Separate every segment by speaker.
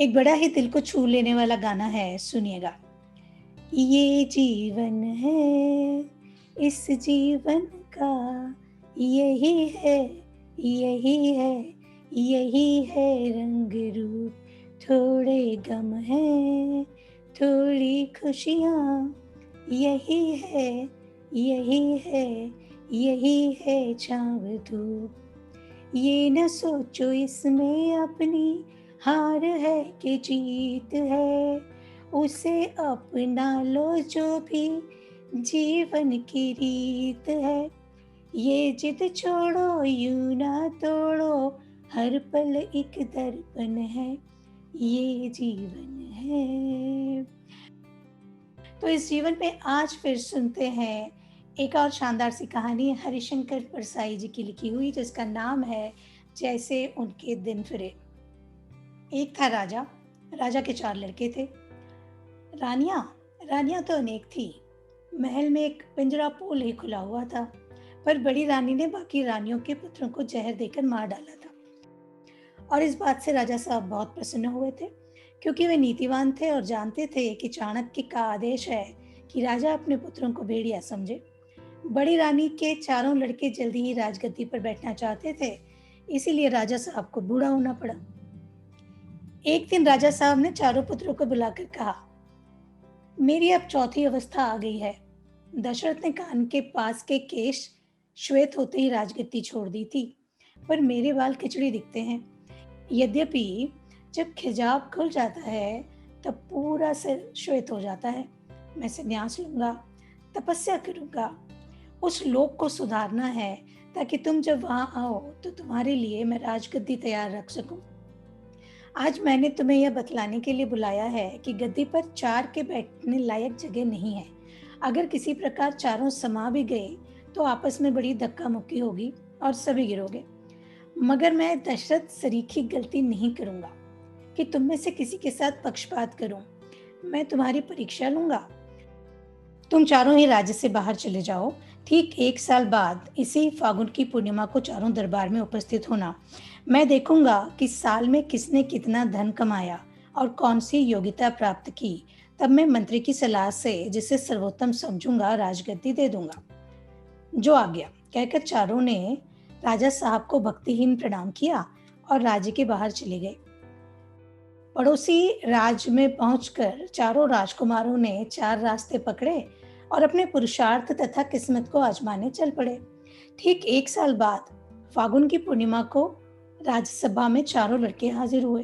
Speaker 1: एक बड़ा ही दिल को छू लेने वाला गाना है, सुनिएगा। ये जीवन है, इस जीवन का यही है, यही है, यही है रंग रूप। थोड़े गम हैं, थोड़ी खुशियाँ, यही है, यही है, यही है छाँव धूप। ये न सोचो इसमें अपनी हार है कि जीत है, उसे अपना लो जो भी जीवन की रीत है। ये जिद छोड़ो यूं ना तोड़ो, हर पल एक दर्पण है, ये जीवन है। तो इस जीवन में आज फिर सुनते हैं एक और शानदार सी कहानी हरिशंकर परसाई जी की लिखी हुई, जिसका नाम है जैसे उनके दिन फिरे। एक था राजा, राजा के 4 लड़के थे। रानियां रानियां तो अनेक थी। महल में एक पिंजरा पोल ही खुला हुआ था, पर बड़ी रानी ने बाकी रानियों के पुत्रों को जहर देकर मार डाला था। और इस बात से राजा साहब बहुत प्रसन्न हुए थे, क्योंकि वे नीतिवान थे और जानते थे कि चाणक्य का आदेश है कि राजा अपने पुत्रों को भेड़िया समझे। बड़ी रानी के चारों लड़के जल्दी ही राजगद्दी पर बैठना चाहते थे, इसीलिए राजा साहब को बूढ़ा होना पड़ा। एक दिन राजा साहब ने चारों पुत्रों को बुलाकर कहा, मेरी अब चौथी अवस्था आ गई है। दशरथ ने कान के पास के केश श्वेत होते ही राजगद्दी छोड़ दी थी, पर मेरे बाल खिचड़ी दिखते हैं। यद्यपि जब खिजाब खुल जाता है, तब पूरा सिर श्वेत हो जाता है। मैं संन्यास लूंगा, तपस्या करूंगा, उस लोक को सुधारना है, ताकि तुम जब वहां आओ तो तुम्हारे लिए मैं राजगद्दी तैयार रख सकूं। आज मैंने तुम्हें यह बतलाने के लिए बुलाया है कि गद्दी पर 4 के बैठने लायक जगह नहीं है। अगर किसी प्रकार चारों समा भी गए तो आपस में बड़ी धक्का मुक्की होगी और सभी गिरोगे। मगर मैं दशरथ सरीखी गलती नहीं करूंगा कि तुम में से किसी के साथ पक्षपात करूं। मैं तुम्हारी परीक्षा लूंगा। तुम चारों ही राज्य से बाहर चले जाओ। ठीक 1 साल बाद इसी फागुन की पूर्णिमा को चारों दरबार में उपस्थित होना। मैं देखूंगा कि साल में किसने कितना धन कमाया और कौन सी योग्यता प्राप्त की। तब मैं मंत्री की सलाह से जिसे सर्वोत्तम समझूंगा राजगद्दी दे दूंगा। जो आ गया, कहकर चारों ने राजा साहब को भक्तिहीन प्रणाम किया और राज्य के बाहर चले गए। पड़ोसी राज्य में पहुंचकर चारों राजकुमारों ने 4 रास्ते पकड़े और अपने पुरुषार्थ तथा किस्मत को आजमाने चल पड़े। ठीक 1 साल बाद फागुन की पूर्णिमा को राज्यसभा में चारों लड़के हाजिर हुए।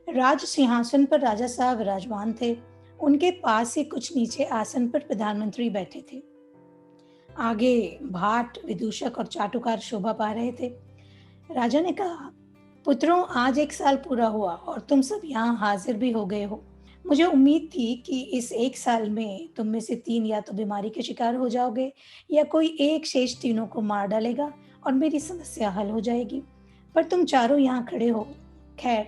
Speaker 1: राज सिंहासन पर राजा साहब विराजमान थे। उनके पास ही कुछ नीचे आसन पर प्रधानमंत्री बैठे थे। आगे भाट, विदूषक और चाटुकार शोभा पा रहे थे। राजा ने कहा, पुत्रों, आज 1 साल पूरा हुआ और तुम सब यहाँ हाजिर भी हो गए हो। मुझे उम्मीद थी कि इस 1 साल में तुम में से 3 या तो बीमारी के शिकार हो जाओगे या कोई एक शेष तीनों को मार डालेगा और मेरी समस्या हल हो जाएगी। पर तुम चारों यहाँ खड़े हो। खैर,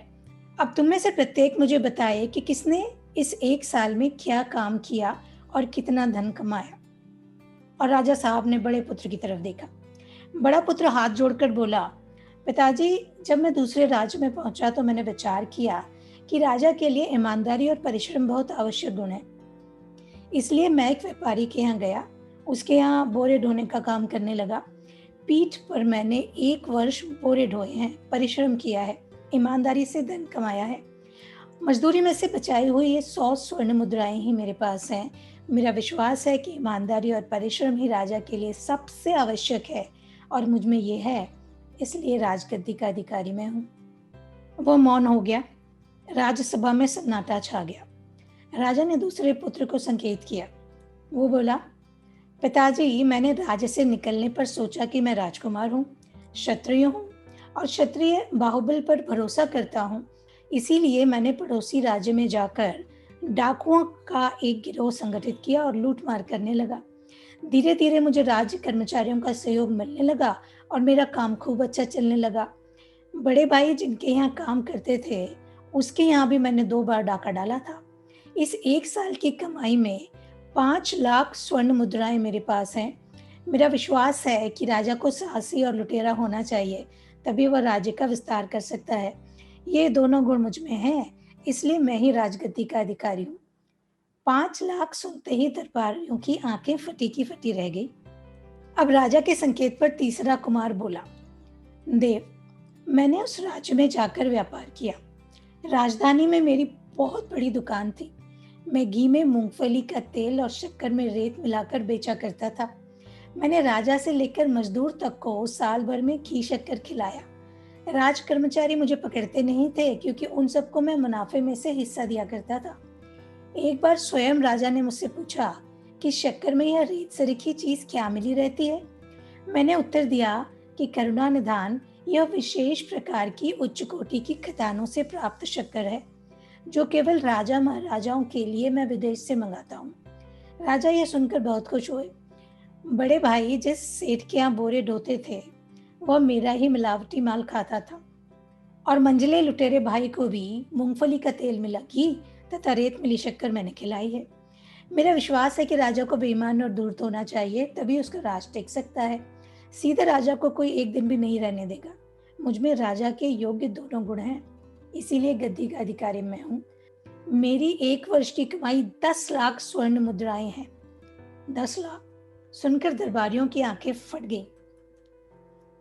Speaker 1: अब तुम में से प्रत्येक मुझे बताए कि किसने इस 1 साल में क्या काम किया और कितना धन कमाया। और राजा साहब ने बड़े पुत्र की तरफ देखा। बड़ा पुत्र हाथ जोड़कर बोला, पिताजी, जब मैं दूसरे राज्य में पहुंचा तो मैंने विचार किया कि राजा के लिए ईमानदारी और परिश्रम बहुत आवश्यक गुण है। इसलिए मैं एक व्यापारी के यहाँ गया, उसके यहाँ बोरे ढोने का काम करने लगा। पीठ पर मैंने 1 वर्ष बोरे ढोए हैं, परिश्रम किया है, ईमानदारी से धन कमाया है। मजदूरी में से बचाई हुई ये 100 स्वर्ण मुद्राएं ही मेरे पास हैं। मेरा विश्वास है कि ईमानदारी और परिश्रम ही राजा के लिए सबसे आवश्यक है और मुझ में ये है, इसलिए राजगद्दी का अधिकारी मैं हूँ। वो मौन हो गया। राज्यसभा में सन्नाटा छा गया। राजा ने दूसरे पुत्र को संकेत किया। वो बोला, पिताजी, मैंने राज्य से निकलने पर सोचा कि मैं राजकुमार हूँ, क्षत्रिय हूँ और क्षत्रिय बाहुबल पर भरोसा करता हूँ। इसीलिए मैंने पड़ोसी राज्य में जाकर डाकुओं का एक गिरोह संगठित किया और लूटमार करने लगा। धीरे धीरे मुझे राज्य कर्मचारियों का सहयोग मिलने लगा और मेरा काम खूब अच्छा चलने लगा। बड़े भाई जिनके यहाँ काम करते थे, उसके यहाँ भी मैंने 2 बार डाका डाला था। इस 1 साल की कमाई में 5 लाख स्वर्ण मुद्राएं मेरे पास हैं। मेरा विश्वास है कि राजा को साहसी और लुटेरा होना चाहिए, तभी वह राज्य का विस्तार कर सकता है। ये दोनों गुण मुझ में हैं, इसलिए मैं ही राजगद्दी का अधिकारी हूँ। 5 लाख सुनते ही दरबारियों की आंखें फटी की फटी रह गई। अब राजा के संकेत पर तीसरा कुमार बोला, देव, मैंने उस राज्य में जाकर व्यापार किया। राजधानी में मेरी बहुत बड़ी दुकान थी। मैं घी में मूंगफली का तेल और शक्कर में रेत मिलाकर बेचा करता था। मैंने राजा से लेकर मजदूर तक को साल भर में घी शक्कर खिलाया। राज कर्मचारी मुझे पकड़ते नहीं थे क्योंकि उन सबको मैं मुनाफे में से हिस्सा दिया करता था। एक बार स्वयं राजा ने मुझसे पूछा कि शक्कर में यह रेत सरीखी चीज क्या मिली रहती है। मैंने उत्तर दिया कि करुणा निधान यह विशेष प्रकार की उच्च कोटि की खदानों से प्राप्त शक्कर है, जो केवल राजा महाराजाओं के लिए मैं विदेश से मंगाता हूँ। राजा यह सुनकर बहुत खुश हुए। बड़े भाई जिस सेठ के यहाँ बोरे ढोते थे, वह मेरा ही मिलावटी माल खाता था और मंझले लुटेरे भाई को भी मूंगफली का तेल मिला घी तथा रेत मिली शक्कर मैंने खिलाई है। मेरा विश्वास है कि राजा को बेईमान और धूर्त होना चाहिए, तभी उसका राज टिक सकता है। सीधे राजा को कोई एक दिन भी नहीं रहने देगा। मुझ में राजा के योग्य दोनों गुण हैं, इसीलिए गद्दी का अधिकारी मैं हूँ। मेरी 1 वर्ष की कमाई 10 लाख स्वर्ण मुद्राएं हैं। 10 लाख सुनकर दरबारियों की आंखें फट गईं।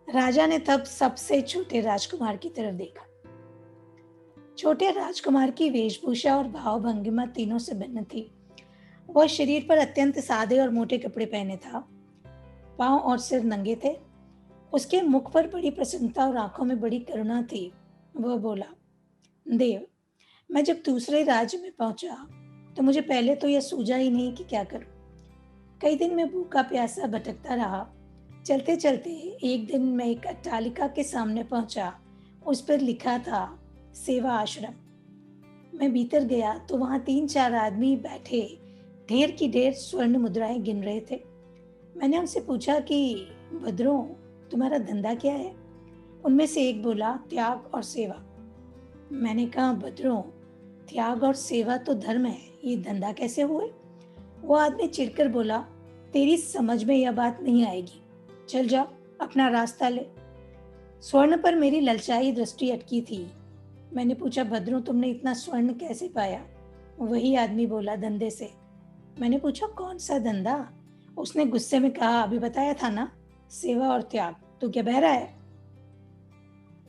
Speaker 1: राजा ने तब सबसे छोटे राजकुमार की तरफ देखा। छोटे राजकुमार की वेशभूषा और भाव भंगिमा तीनों से भिन्न थी। वह शरीर पर अत्यंत सादे और मोटे कपड़े पहने था। पांव और सिर नंगे थे। उसके मुख पर बड़ी प्रसन्नता और आंखों में बड़ी करुणा थी। वह बोला, देव, मैं जब दूसरे राज्य में पहुंचा तो मुझे पहले तो यह सूझा ही नहीं कि क्या करूं। कई दिन मैं भूखा प्यासा भटकता रहा। चलते चलते एक दिन मैं एक अट्टालिका के सामने पहुंचा। उस पर लिखा था सेवा आश्रम। मैं भीतर गया तो वहां 3-4 आदमी बैठे ढेर की ढेर स्वर्ण मुद्राएं गिन रहे थे। मैंने उनसे पूछा कि भद्रों, तुम्हारा धंधा क्या है? उनमें से एक बोला, त्याग और सेवा। मैंने कहा, भद्रों, त्याग और सेवा तो धर्म है, ये धंधा कैसे हुए? वो आदमी चिढ़कर बोला, तेरी समझ में यह बात नहीं आएगी। चल जा, अपना रास्ता ले। स्वर्ण पर मेरी ललचाई दृष्टि अटकी थी। मैंने पूछा, भद्रों, तुमने इतना स्वर्ण कैसे पाया? वही आदमी बोला, धंधे से। मैंने पूछा, कौन सा धंधा? उसने गुस्से में कहा, अभी बताया था ना, सेवा और त्याग। तू क्या बहरा है?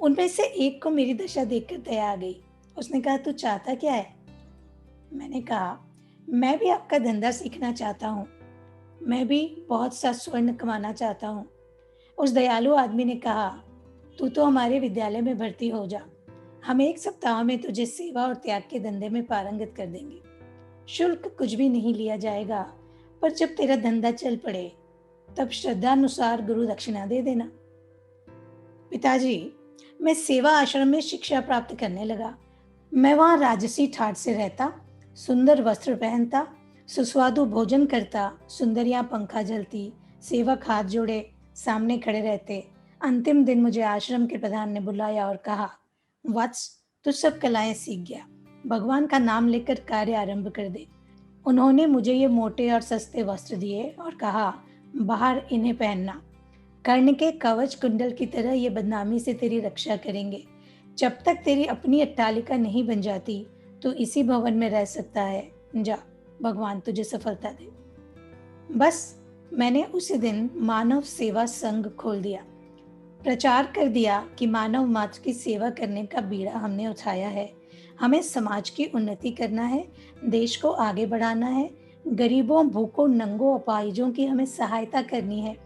Speaker 1: उनमें से एक को मेरी दशा देखकर दया आ गई। उसने कहा, तू चाहता क्या है? मैंने कहा, मैं भी आपका धंधा सीखना चाहता हूँ। मैं भी बहुत सा स्वर्ण कमाना चाहता हूँ। उस दयालु आदमी ने कहा, तू तो हमारे विद्यालय में भर्ती हो जा। हम 1 सप्ताह में तुझे सेवा और त्याग के धंधे में पारंगत कर देंगे। शुल्क कुछ भी नहीं लिया जाएगा, पर जब तेरा धंधा चल पड़े तब श्रद्धानुसार गुरु दक्षिणा दे देना। पिताजी, मैं सेवा आश्रम में शिक्षा प्राप्त करने लगा। मैं वहां राजसी ठाट से रहता, सुंदर वस्त्र पहनता, सुस्वादु भोजन करता, सुंदरियां पंखा झलती, सेवक हाथ जोड़े सामने खड़े रहते। अंतिम दिन मुझे आश्रम के प्रधान ने बुलाया और कहा, वत्स, तू सब कलाएं सीख गया, भगवान का नाम लेकर कार्य आरंभ कर दे। उन्होंने मुझे ये मोटे और सस्ते वस्त्र दिए और कहा, बाहर इन्हें पहनना। कर्ण के कवच कुंडल की तरह ये बदनामी से तेरी रक्षा करेंगे। जब तक तेरी अपनी अट्टालिका नहीं बन जाती तो इसी भवन में रह सकता है। जा, भगवान तुझे सफलता दे। बस मैंने उसी दिन मानव सेवा संघ खोल दिया। प्रचार कर दिया कि मानव मात्र की सेवा करने का बीड़ा हमने उठाया है। हमें समाज की उन्नति करना है, देश को आगे बढ़ाना है, गरीबों, भूखों, नंगों, अपाहिजों की हमें सहायता करनी है।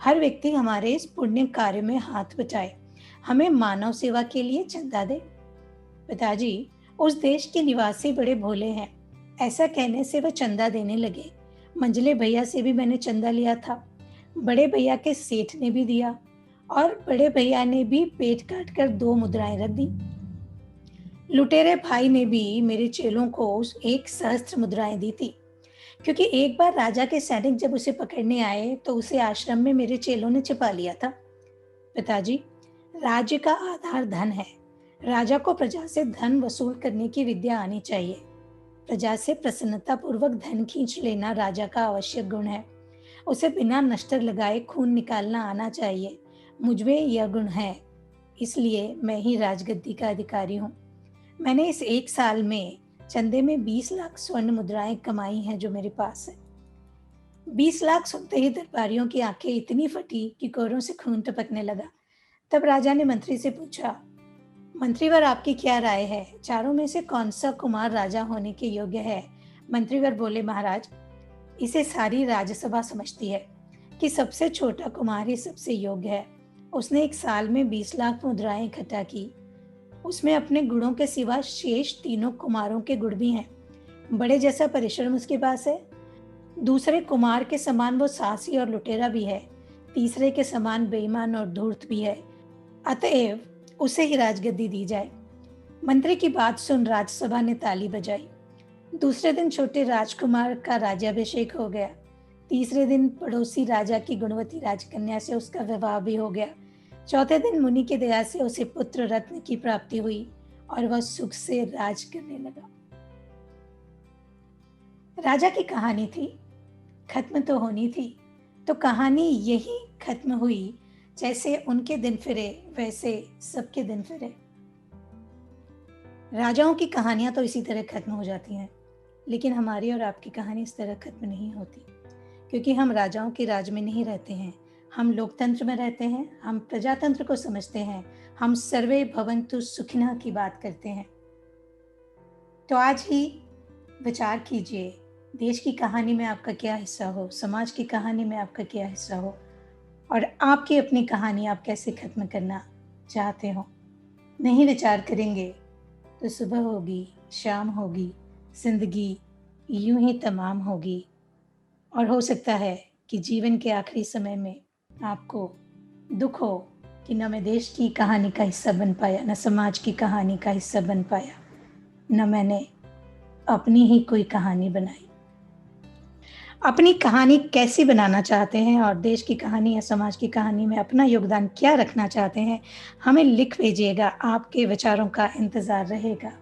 Speaker 1: हर व्यक्ति हमारे इस पुण्य कार्य में हाथ बटाए, हमें मानव सेवा के लिए चंदा दे। पिताजी, उस देश के निवासी बड़े भोले हैं। ऐसा कहने से वह चंदा देने लगे। मंझले भैया से भी मैंने चंदा लिया था। बड़े भैया के सेठ ने भी दिया और बड़े भैया ने भी पेट काट कर 2 मुद्राएं रख दी। लुटेरे भाई ने भी मेरे चेलों को 1 सहस्त्र मुद्राएं दी थी, क्योंकि एक बार राजा के सैनिक जब उसे पकड़ने आए तो उसे आश्रम में मेरे चेलों ने छिपा लिया था। पिताजी, राज्य का आधार धन है। राजा को प्रजा से धन वसूल करने की विद्या आनी चाहिए। प्रजा से प्रसन्नता पूर्वक धन खींच लेना राजा का आवश्यक गुण है। उसे बिना नश्तर लगाए खून निकालना आना चाहिए। मुझ में यह गुण है, इसलिए मैं ही राजगद्दी का अधिकारी हूँ। मैंने इस 1 साल में चंदे में 20 लाख स्वर्ण मुद्राएं कमाई हैं जो मेरे पास है। 20 लाख सुनते ही दरबारियों की आंखें इतनी फटी कि कोरों से खून टपकने लगा। तब राजा ने मंत्री से पूछा, मंत्रीवर आपकी क्या राय है? चारों में से कौन सा कुमार राजा होने के योग्य है? मंत्रीवर बोले, महाराज, इसे सारी राज्यसभा समझती है कि सबसे छोटा कुमार ही सबसे योग्य है। उसने 1 साल में 20 लाख मुद्राएं इकट्ठा की। उसमें अपने गुणों के सिवा शेष तीनों कुमारों के गुण भी हैं। बड़े जैसा परिश्रम उसके पास है। दूसरे कुमार के समान वो साहसी और लुटेरा भी है। तीसरे के समान बेईमान और धूर्त भी है। अतएव उसे ही राजगद्दी दी जाए। मंत्री की बात सुन राज्यसभा ने ताली बजाई। दूसरे दिन छोटे राजकुमार का राज्याभिषेक हो गया। तीसरे दिन पड़ोसी राजा की गुणवती राजकन्या से उसका विवाह भी हो गया। चौथे दिन मुनि की दया से उसे पुत्र रत्न की प्राप्ति हुई और वह सुख से राज करने लगा। राजा की कहानी थी, खत्म तो होनी थी, तो कहानी यही खत्म हुई। जैसे उनके दिन फिरे वैसे सबके दिन फिरे। राजाओं की कहानियां तो इसी तरह खत्म हो जाती हैं, लेकिन हमारी और आपकी कहानी इस तरह खत्म नहीं होती, क्योंकि हम राजाओं के राज में नहीं रहते हैं। हम लोकतंत्र में रहते हैं, हम प्रजातंत्र को समझते हैं, हम सर्वे भवन्तु सुखिनः की बात करते हैं। तो आज ही विचार कीजिए, देश की कहानी में आपका क्या हिस्सा हो, समाज की कहानी में आपका क्या हिस्सा हो, और आपकी अपनी कहानी आप कैसे खत्म करना चाहते हो। नहीं विचार करेंगे तो सुबह होगी, शाम होगी, जिंदगी यूं ही तमाम होगी, और हो सकता है कि जीवन के आखिरी समय में आपको दुख हो कि न मैं देश की कहानी का हिस्सा बन पाया, न समाज की कहानी का हिस्सा बन पाया, न मैंने अपनी ही कोई कहानी बनाई। अपनी कहानी कैसी बनाना चाहते हैं और देश की कहानी या समाज की कहानी में अपना योगदान क्या रखना चाहते हैं, हमें लिख भेजिएगा। आपके विचारों का इंतजार रहेगा।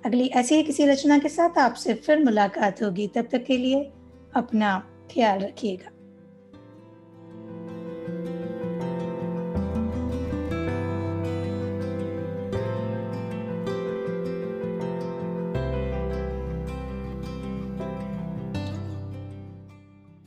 Speaker 1: अगली ऐसी ही किसी रचना के साथ आपसे फिर मुलाकात होगी। तब तक के लिए अपना ख्याल रखिएगा।